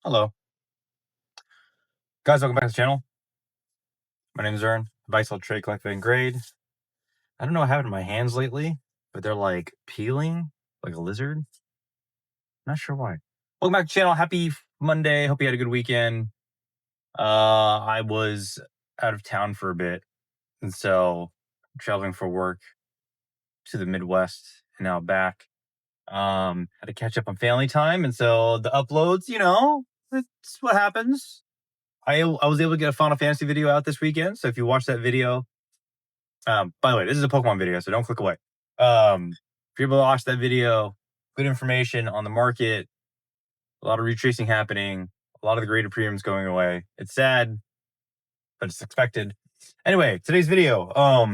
Hello, guys. Welcome back to the channel. My name is Ern. Buy, sell, trade, collect, and grade. I don't know what happened to my hands lately, but they're like peeling like a lizard. Not sure why. Welcome back to the channel. Happy Monday. Hope you had a good weekend. I was out of town for a bit, and so traveling for work to the Midwest, and now back. Had to catch up on family time, and so the uploads. It's what happens. I was able to get a Final Fantasy video out this weekend, so if you watch that video, by the way, this is a Pokemon video, so don't click away. If you're able to watch that video, good information on the market, a lot of retracing happening, a lot of the graded premiums going away. It's sad, but it's expected. Anyway, today's video.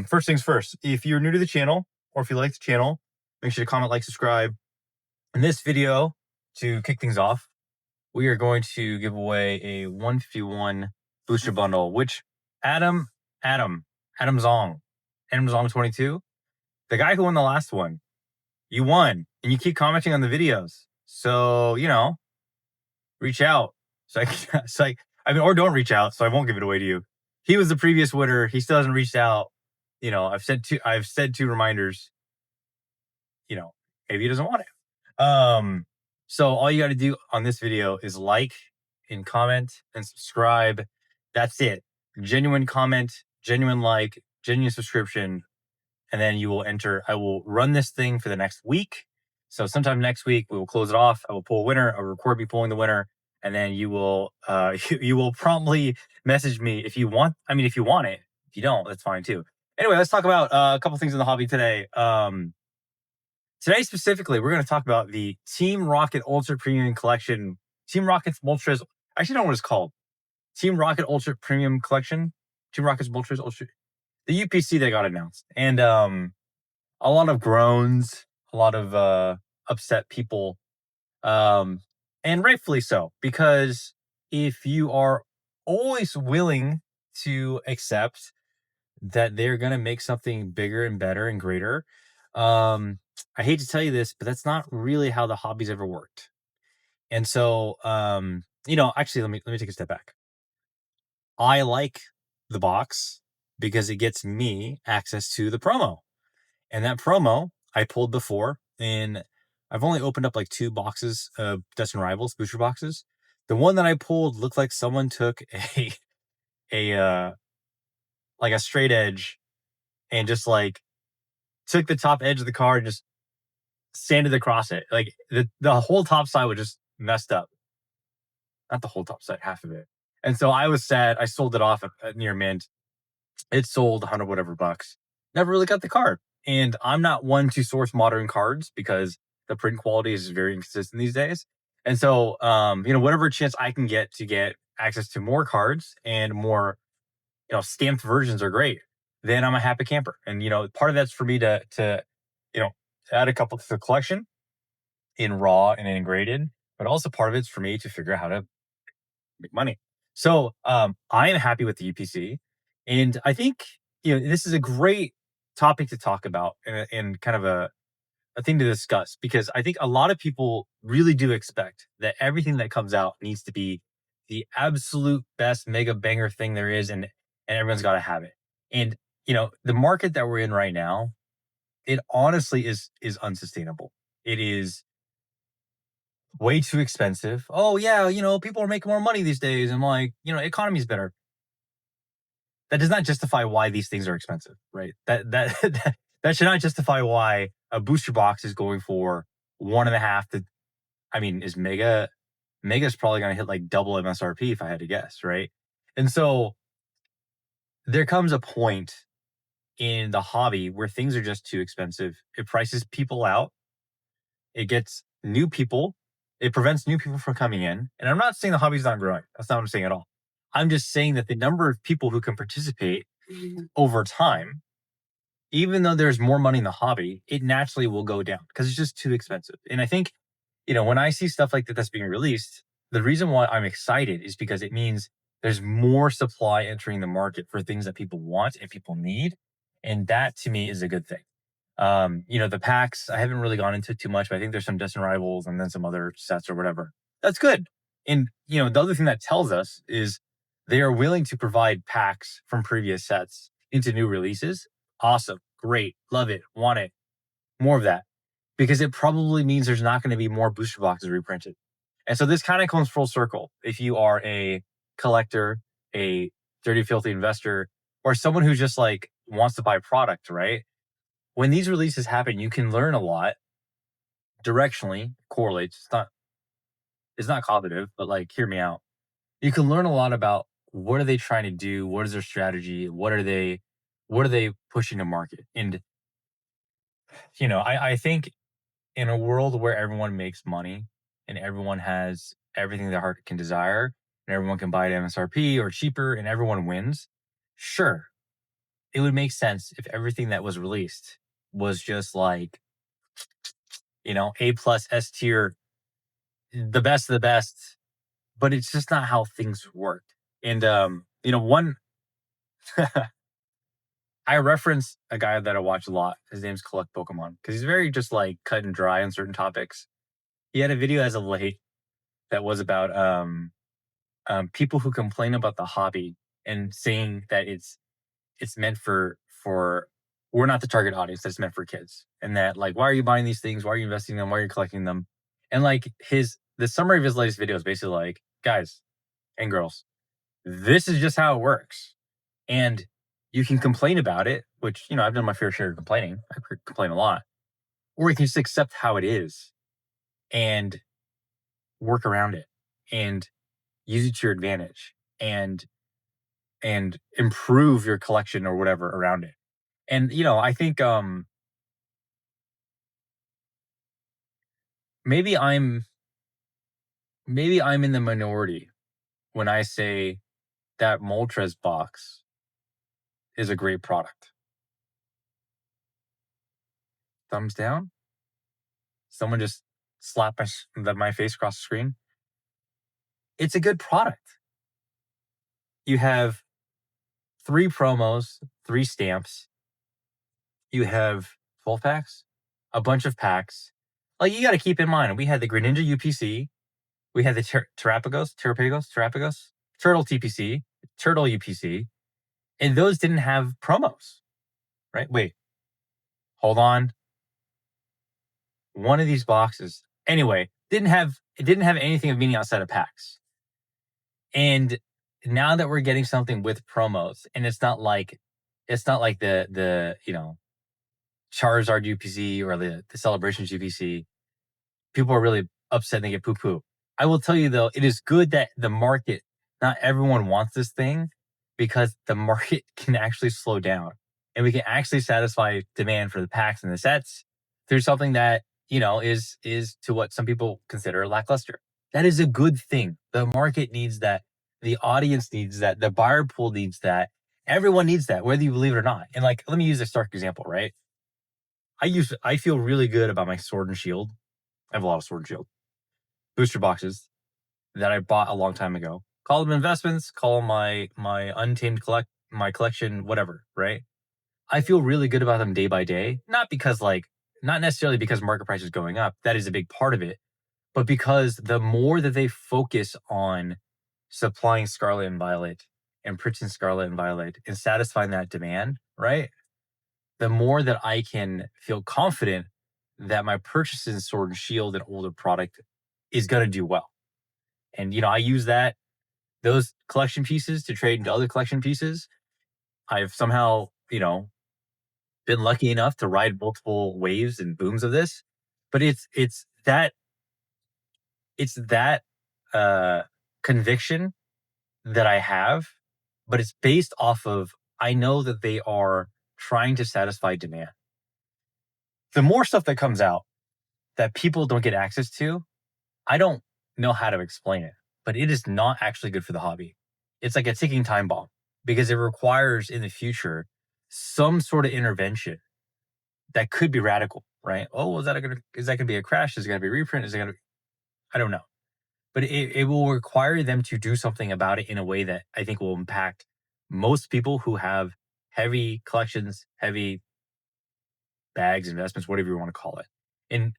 First things first, if you're new to the channel or if you like the channel, make sure to comment, like, subscribe. In this video, to kick things off, we are going to give away a 151 booster bundle, which Adam Zong 22, the guy who won the last one, you won, and you keep commenting on the videos. So, reach out. Or don't reach out, so I won't give it away to you. He was the previous winner. He still hasn't reached out. I've said two reminders. Maybe he doesn't want it. So all you got to do on this video is like and comment and subscribe. That's it. Genuine comment, genuine like, genuine subscription. And then you will enter. I will run this thing for the next week. So sometime next week, we will close it off. I will pull a winner. I'll record me pulling the winner. And then you will you will promptly message me if you want. If you want it. If you don't, that's fine too. Anyway, let's talk about a couple things in the hobby today. Today specifically, we're going to talk about the Team Rocket Ultra Premium Collection. Team Rocket's Moltres. I actually don't know what it's called. Team Rocket Ultra Premium Collection. Team Rocket's Moltres Ultra. The UPC that got announced. And a lot of groans, a lot of upset people. And rightfully so. Because if you are always willing to accept that they're going to make something bigger and better and greater, I hate to tell you this, but that's not really how the hobby's ever worked. And so, actually, let me take a step back. I like the box because it gets me access to the promo. And that promo I pulled before, and I've only opened up like 2 boxes of Dust and Rivals booster boxes. The one that I pulled looked like someone took a straight edge and just like took the top edge of the card and just sanded across it. Like the whole top side was just messed up. Not the whole top side, half of it. And so I was sad. I sold it off at near mint. It sold 100 whatever bucks. Never really got the card. And I'm not one to source modern cards because the print quality is very inconsistent these days. And so, whatever chance I can get to get access to more cards and more, stamped versions are great. Then I'm a happy camper. And, part of that's for me to add a couple to the collection in raw and in graded, but also part of it's for me to figure out how to make money. So I am happy with the UPC, and I think this is a great topic to talk about and kind of a thing to discuss, because I think a lot of people really do expect that everything that comes out needs to be the absolute best mega banger thing there is, and everyone's got to have it. And the market that we're in right now, it honestly is unsustainable. It is way too expensive. Oh yeah, people are making more money these days, and economy's better. That does not justify why these things are expensive, right? That should not justify why a booster box is going for 1.5 to, is Mega's probably going to hit like double MSRP if I had to guess, right? And so there comes a point in the hobby where things are just too expensive. It prices people out. It gets new people. It prevents new people from coming in. And I'm not saying the hobby's not growing. That's not what I'm saying at all. I'm just saying that the number of people who can participate over time, even though there's more money in the hobby, it naturally will go down because it's just too expensive. And I think, when I see stuff like that's being released, the reason why I'm excited is because it means there's more supply entering the market for things that people want and people need. And that to me is a good thing. The packs, I haven't really gone into too much, but I think there's some Dust and Rivals and then some other sets or whatever. That's good. And the other thing that tells us is they are willing to provide packs from previous sets into new releases. Awesome, great, love it, want it, more of that, because it probably means there's not going to be more booster boxes reprinted. And so this kind of comes full circle. If you are a collector, a dirty, filthy investor, or someone who just like wants to buy product, right? When these releases happen, you can learn a lot directionally, correlates. It's not cognitive, but like, hear me out. You can learn a lot about what are they trying to do, what is their strategy, what are they pushing to market. And I think in a world where everyone makes money and everyone has everything their heart can desire and everyone can buy it at MSRP or cheaper and everyone wins, sure, it would make sense if everything that was released was just like, A plus S tier, the best of the best, but it's just not how things work. And one I reference a guy that I watch a lot. His name's Collect Pokemon because he's very just like cut and dry on certain topics. He had a video as of late that was about people who complain about the hobby and saying that it's meant for we're not the target audience. That's meant for kids, and that like, why are you buying these things? Why are you investing in them? Why are you collecting them? And like the summary of his latest video is basically like, guys and girls, this is just how it works. And you can complain about it, which, I've done my fair share of complaining. I complain a lot. Or you can just accept how it is and work around it and use it to your advantage and improve your collection or whatever around it. And, I think maybe I'm maybe I'm in the minority when I say that Moltres box is a great product. Thumbs down? Someone just slapped my face across the screen. It's a good product. You have 3 promos, 3 stamps. You have 12 packs, a bunch of packs. Like, you got to keep in mind, we had the Greninja UPC, we had the Terapagos, Turtle TPC, Turtle UPC, and those didn't have promos, right? Wait, hold on. One of these boxes, anyway, didn't have anything of meaning outside of packs. And now that we're getting something with promos, and it's not like the Charizard UPC or the Celebrations UPC, people are really upset and they get poo-poo. I will tell you though, it is good that the market, not everyone wants this thing, because the market can actually slow down and we can actually satisfy demand for the packs and the sets through something that, is to what some people consider lackluster. That is a good thing. The market needs that. The audience needs that. The buyer pool needs that. Everyone needs that, whether you believe it or not. And like, let me use a stark example, right? I feel really good about my Sword and Shield. I have a lot of Sword and Shield booster boxes that I bought a long time ago. Call them investments, call them my untamed my collection, whatever, right? I feel really good about them day by day, not necessarily because market price is going up. That is a big part of it, but because the more that they focus on supplying Scarlet and Violet and printing Scarlet and Violet and satisfying that demand, right? The more that I can feel confident that my purchase in Sword and Shield and older product is going to do well. And, I use those collection pieces to trade into other collection pieces. I've somehow, been lucky enough to ride multiple waves and booms of this, but it's that conviction that I have, but it's based off of, I know that they are trying to satisfy demand. The more stuff that comes out that people don't get access to, I don't know how to explain it, but it is not actually good for the hobby. It's like a ticking time bomb because it requires in the future some sort of intervention that could be radical, right? Oh, is that gonna be a crash? Is it gonna be a reprint? I don't know. But it will require them to do something about it in a way that I think will impact most people who have heavy collections, heavy bags, investments, whatever you want to call it. And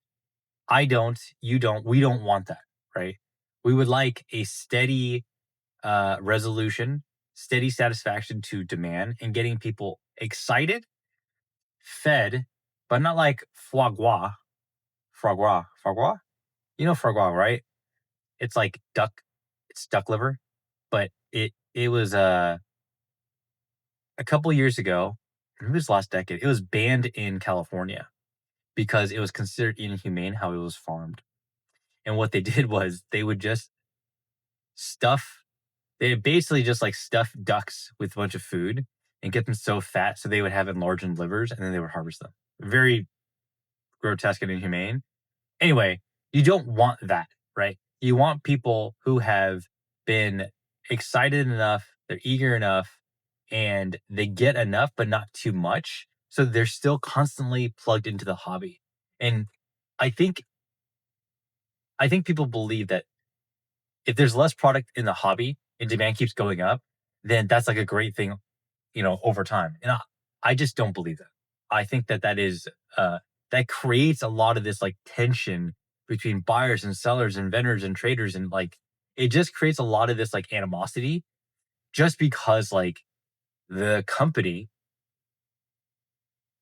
I don't, you don't, we don't want that, right? We would like a steady resolution, steady satisfaction to demand, and getting people excited, fed, but not like foie gras, foie gras, foie gras. You know foie gras, right? It's like duck, it's duck liver, but it was a couple years ago. It was last decade. It was banned in California because it was considered inhumane how it was farmed. And what they did was they would just stuff they basically just like stuff ducks with a bunch of food and get them so fat so they would have enlarged livers and then they would harvest them. Very grotesque and inhumane. Anyway, you don't want that, right? You want people who have been excited enough, they're eager enough, and they get enough, but not too much. So they're still constantly plugged into the hobby. And I think I think people believe that if there's less product in the hobby and demand keeps going up, then that's like a great thing, over time. And I just don't believe that. I think that that creates a lot of this like tension between buyers and sellers and vendors and traders. And like, it just creates a lot of this like animosity just because like the company,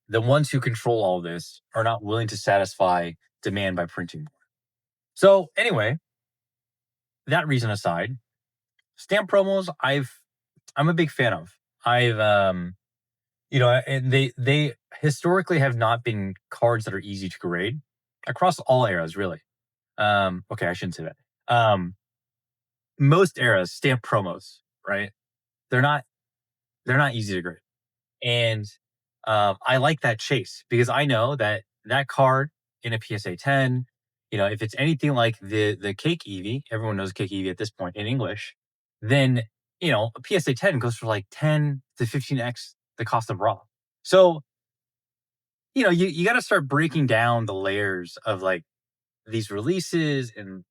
the ones who control all this are not willing to satisfy demand by printing more. So anyway, that reason aside, stamp promos, I'm a big fan of. I've and they historically have not been cards that are easy to grade across all eras, really. Okay, I shouldn't say that. Most eras, stamp promos, right? They're not they're not easy to grade. And I like that chase because I know that that card in a PSA 10, if it's anything like the Cake Eevee, everyone knows Cake Eevee at this point in English, then a PSA 10 goes for like 10 to 15x the cost of raw. So you got to start breaking down the layers of like these releases and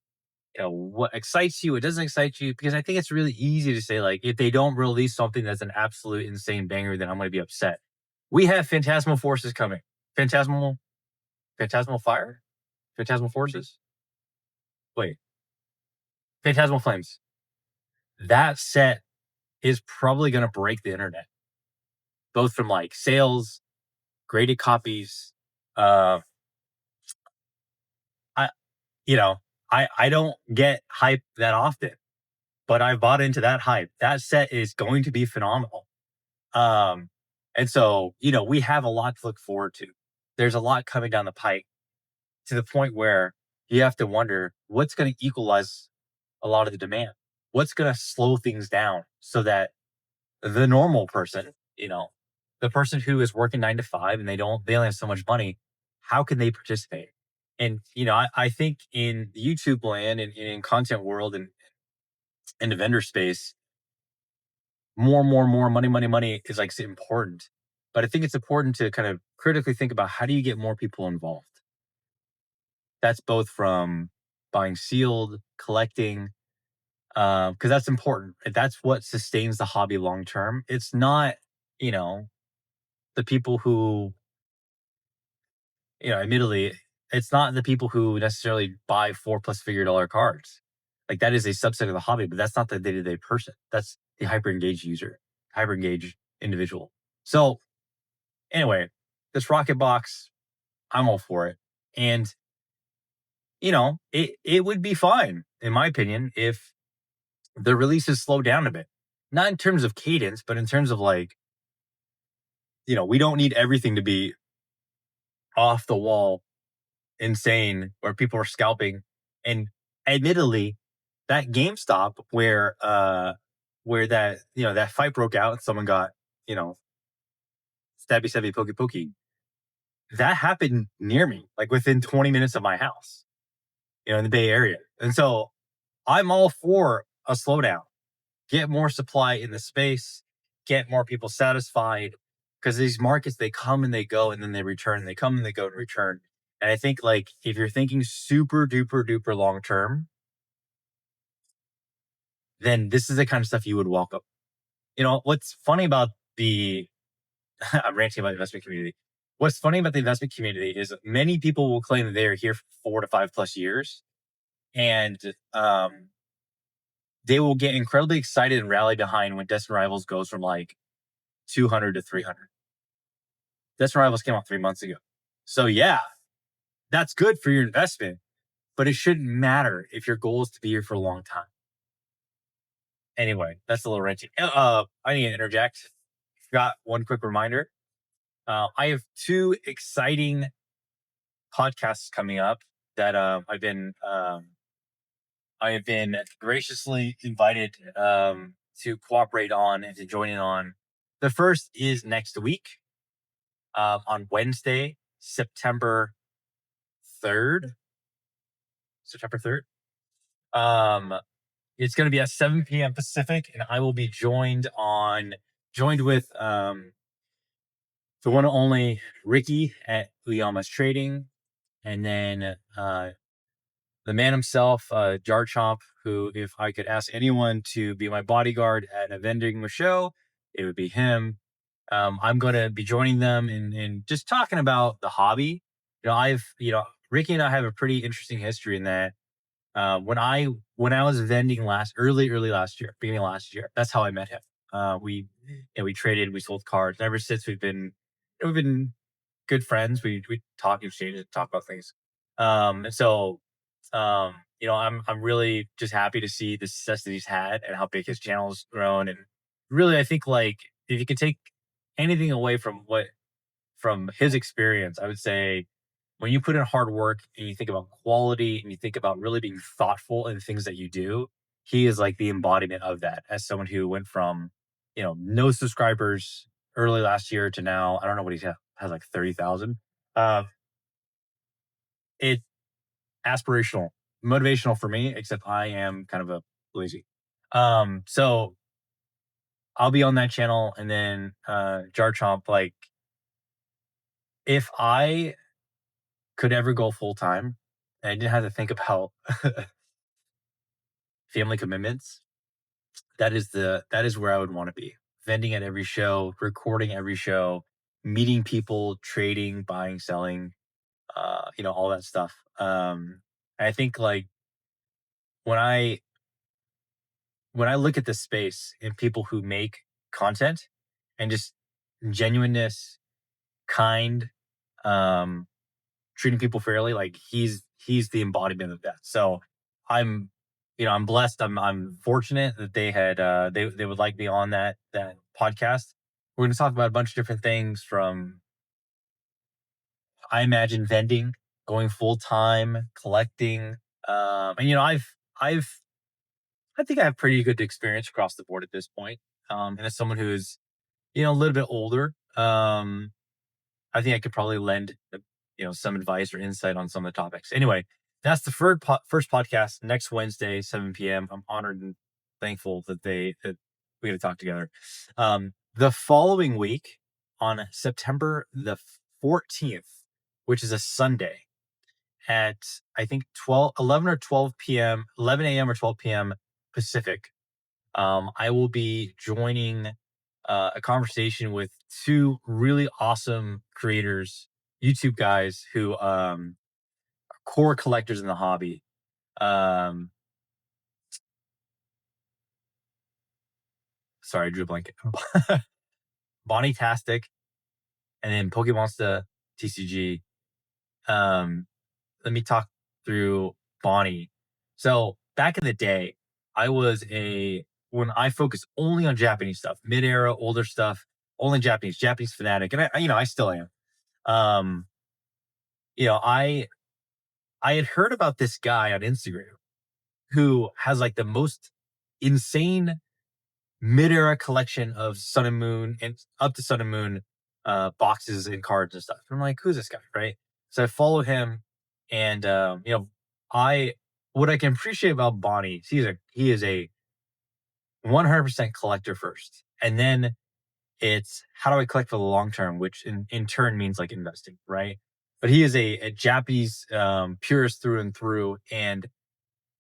what excites you, what doesn't excite you, because I think it's really easy to say like if they don't release something that's an absolute insane banger, then I'm going to be upset. We have Phantasmal Forces coming. Phantasmal, Phantasmal Fire, Phantasmal Forces. Wait, Phantasmal Flames. That set is probably going to break the internet, both from like sales, graded copies. Uh, I you know I don't get hype that often, but I bought into that hype. That set is going to be phenomenal. Um, and so, we have a lot to look forward to. There's a lot coming down the pike to the point where you have to wonder what's going to equalize a lot of the demand. What's going to slow things down so that the normal person, the person who is working 9 to 5 and they only have so much money, how can they participate? And, I think in the YouTube land and in content world and in the vendor space, more money is like important. But I think it's important to kind of critically think about how do you get more people involved? That's both from buying sealed, collecting, because that's important. That's what sustains the hobby long term. It's not, you know, the people who, admittedly, it's not the people who necessarily buy 4+ figure dollar cards. Like that is a subset of the hobby, but that's not the day to day person. That's the hyper engaged user, hyper engaged individual. So anyway, this rocket box, I'm all for it. And, it would be fine, in my opinion, if the releases slow down a bit. Not in terms of cadence, but in terms of like, we don't need everything to be off the wall, insane, where people are scalping. And admittedly, that GameStop where that fight broke out and someone got, you know, stabby stabby pokey pokey, that happened near me, like within 20 minutes of my house, in the Bay Area. And so I'm all for a slowdown. Get more supply in the space, get more people satisfied. Because these markets, they come and they go and then they return. They come and they go and return. And I think like if you're thinking super duper duper long term, then this is the kind of stuff you would welcome. What's funny about the I'm ranting about the investment community. What's funny about the investment community is many people will claim that they are here for 4 to 5+ years. And they will get incredibly excited and rally behind when Destined Rivals goes from like 200 to 300. Destined Rivals came out 3 months ago. So yeah, that's good for your investment, but it shouldn't matter if your goal is to be here for a long time. Anyway, that's a little wrenching. I need to interject. Got one quick reminder. I have two exciting podcasts coming up that I have been graciously invited to cooperate on and to join in on. The first is next week on Wednesday, September 3rd. September 3rd. It's going to be at 7 p.m. Pacific, and I will be joined with the one and only Ricky at oyamastrading, and then the man himself, Jar Chomp, who, if I could ask anyone to be my bodyguard at a vending show, it would be him. I'm going to be joining them in just talking about the hobby. Ricky and I have a pretty interesting history in that. When I was vending early last year, beginning of last year, that's how I met him. We traded, we sold cards. And ever since we've been good friends. We talk, exchange, talk about things. And so I'm really just happy to see the success that he's had and how big his channel's grown. And really, I think like if you can take anything away from his experience, I would say when you put in hard work and you think about quality and you think about really being thoughtful in things that you do, he is like the embodiment of that. As someone who went from no subscribers early last year to now, I don't know what has like 30,000. Uh, it aspirational, motivational for me, except I am kind of a lazy. So I'll be on that channel, and then Jar Chomp, like if I could ever go full time and I didn't have to think about family commitments, that is where I would want to be. Vending at every show, recording every show, meeting people, trading, buying, selling, all that stuff. I think like when I look at this space and people who make content and just genuineness, kind, um, treating people fairly, like he's the embodiment of that. So I'm I'm blessed. I'm fortunate that they had they would like me on that podcast. We're going to talk about a bunch of different things from, I imagine, vending, going full time, collecting, and I think I have pretty good experience across the board at this point. And as someone who's a little bit older, I think I could probably lend some advice or insight on some of the topics. Anyway, that's the first podcast next Wednesday, 7 p.m. I'm honored and thankful that we get to talk together. The following week on September the 14th, which is a Sunday, at I think 11 or 12 p.m., 11 a.m. or 12 p.m. Pacific, I will be joining a conversation with two really awesome creators, YouTube guys who are core collectors in the hobby. Um, Sorry, I drew a blanket. Bonnie Tastic, and then Pokemonsta TCG. Let me talk through Bonnie. So back in the day, when I focused only on Japanese stuff, mid-era, older stuff, only Japanese fanatic, and I still am. Um, I had heard about this guy on Instagram who has like the most insane mid-era collection of Sun and Moon and up to Sun and Moon boxes and cards and stuff. And I'm like, who's this guy, right? So I follow him, and I what I can appreciate about Bonnie, he is a 100% collector first, and then it's how do I collect for the long term, which in turn means like investing, right? But he is a Japanese purist through and through, and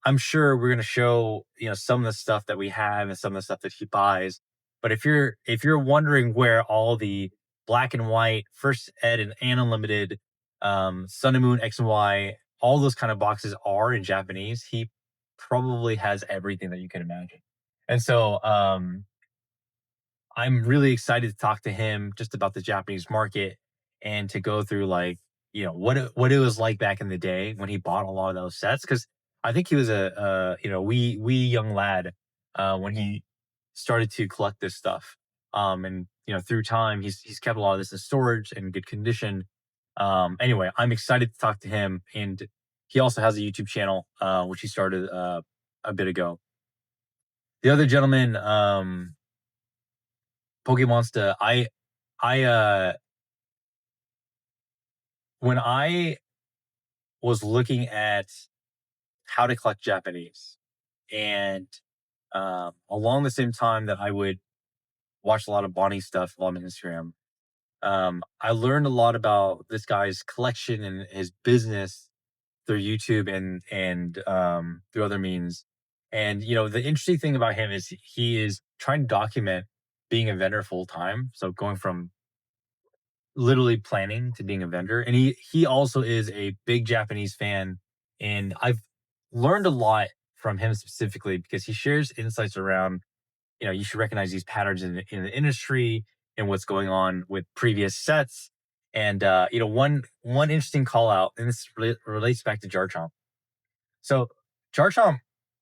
I'm sure we're going to show, some of the stuff that we have and some of the stuff that he buys. But if you're wondering where all the black and white, first ed and unlimited, Sun and Moon X and Y, all those kind of boxes are in Japanese, he probably has everything that you can imagine. And so I'm really excited to talk to him just about the Japanese market and to go through like, what it was like back in the day when he bought a lot of those sets. Cause I think he was a wee young lad when he started to collect this stuff. And through time he's kept a lot of this in storage and good condition. Anyway, I'm excited to talk to him, and he also has a YouTube channel which he started a bit ago. The other gentleman, Pokemonsta, I when I was looking at how to collect Japanese, and along the same time that I would watch a lot of Bonnie stuff on Instagram, I learned a lot about this guy's collection and his business through YouTube and through other means. And the interesting thing about him is he is trying to document being a vendor full time. So going from literally planning to being a vendor. And he also is a big Japanese fan. And I've learned a lot from him specifically because he shares insights around, you should recognize these patterns in the industry and what's going on with previous sets. And one interesting call out, and this relates back to Jarchomp. So Jarchomp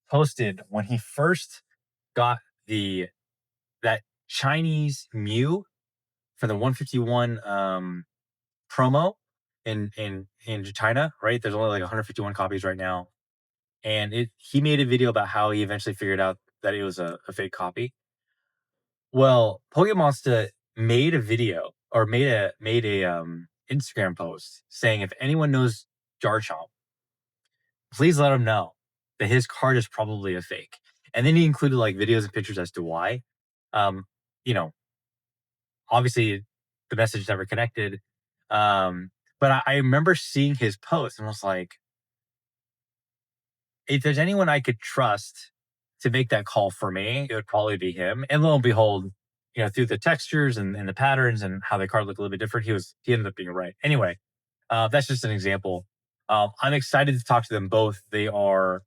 posted when he first got the that Chinese Mew for the 151 promo in China, right? There's only like 151 copies right now, and he made a video about how he eventually figured out that it was a fake copy. Well, Pokemonsta made a video or made a Instagram post saying if anyone knows Jarchomp, please let him know that his card is probably a fake. And then he included like videos and pictures as to why. Um, you know, Obviously the message never connected. But I remember seeing his post and was like, if there's anyone I could trust to make that call for me, it would probably be him. And lo and behold, through the textures and the patterns and how the card looked a little bit different, he ended up being right. Anyway, that's just an example. I'm excited to talk to them both. They are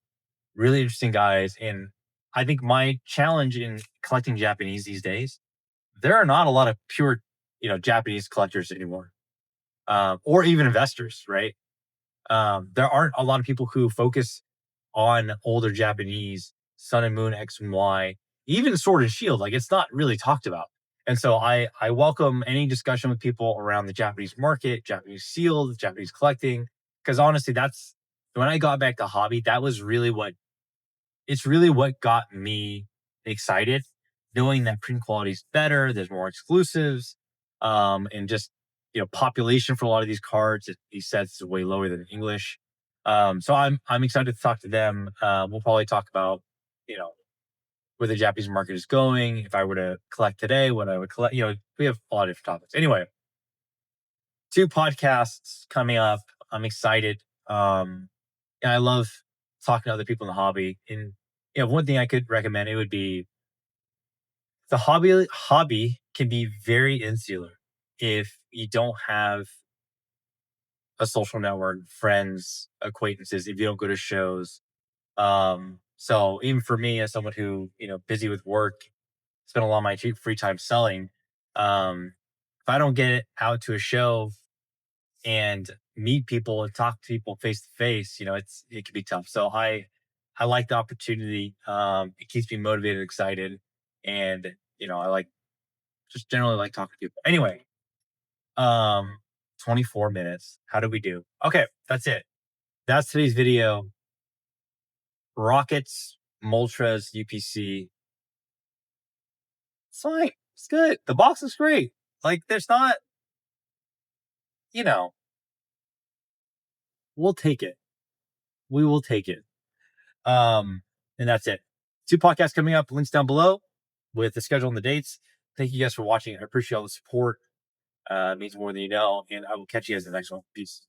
really interesting guys. And I think my challenge in collecting Japanese these days, there are not a lot of pure, Japanese collectors anymore, or even investors, right? There aren't a lot of people who focus on older Japanese, Sun and Moon, X and Y, even Sword and Shield. Like it's not really talked about. And so I welcome any discussion with people around the Japanese market, Japanese sealed, Japanese collecting, because honestly, that's when I got back to hobby. That was really what got me excited, knowing that print quality is better, there's more exclusives, and just population for a lot of these cards, these sets is way lower than English. So I'm excited to talk to them. We'll probably talk about where the Japanese market is going. If I were to collect today, what I would collect. We have a lot of different topics. Anyway, 2 podcasts coming up. I'm excited. And I love talking to other people in the hobby. And one thing I could recommend, it would be the hobby can be very insular if you don't have a social network, friends, acquaintances, if you don't go to shows. So even for me, as someone who, busy with work, spend a lot of my free time selling, if I don't get out to a show and meet people and talk to people face to face, it can be tough. So I like the opportunity. It keeps me motivated, excited, and I just generally like talking to people. Anyway, 24 minutes. How did we do? Okay, that's it. That's today's video. Rockets, Moltres, UPC. It's fine. It's good. The box is great. Like, there's not, you know, we'll take it. We will take it. And that's it. 2 podcasts coming up. Links down below with the schedule and the dates. Thank you guys for watching. I appreciate all the support. It means more than you know. And I will catch you guys in the next one. Peace.